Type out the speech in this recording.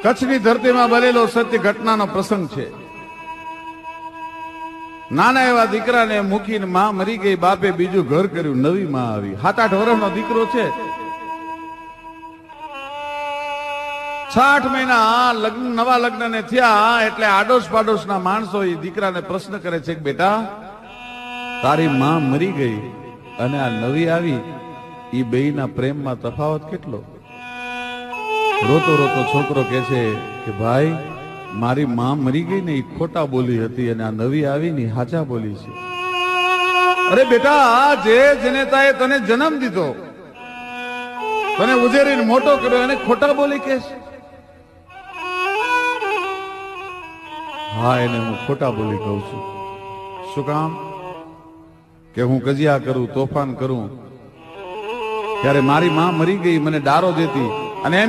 કચ્છની ધરતીમાં બનેલો સત્ય ઘટનાનો પ્રસંગ છે. નાના એવા દીકરાને મૂકીને માં મરી ગઈ, બાપે બીજું ઘર કર્યું, નવી માં આવી. 7-8 વર્ષનો દીકરો છે. 6-8 મહિના નવા લગ્ન ને થયા એટલે આડોશ પાડોશના માણસો એ દીકરાને પ્રશ્ન કરે છે કે બેટા, તારી માં મરી ગઈ અને આ નવી આવી, એ બેયના પ્રેમમાં તફાવત કેટલો? રોતો રોતો છોકરો કહે છે કે ભાઈ, મારી માં મરી ગઈ ને એ ખોટા બોલી હતી અને આ નવી આવી ને હાચા બોલી છે. અરે બેટા, જે જનેતાએ તને જન્મ દીધો, તને ઉજેરીને મોટો કર્યો, એને ખોટા બોલી કે છે? હા, એને હું ખોટા બોલી કહું છું. શું કામ? કે હું કજિયા કરું, તોફાન કરું, ત્યારે મારી માં મરી ગઈ, મને ડારો દેતી અને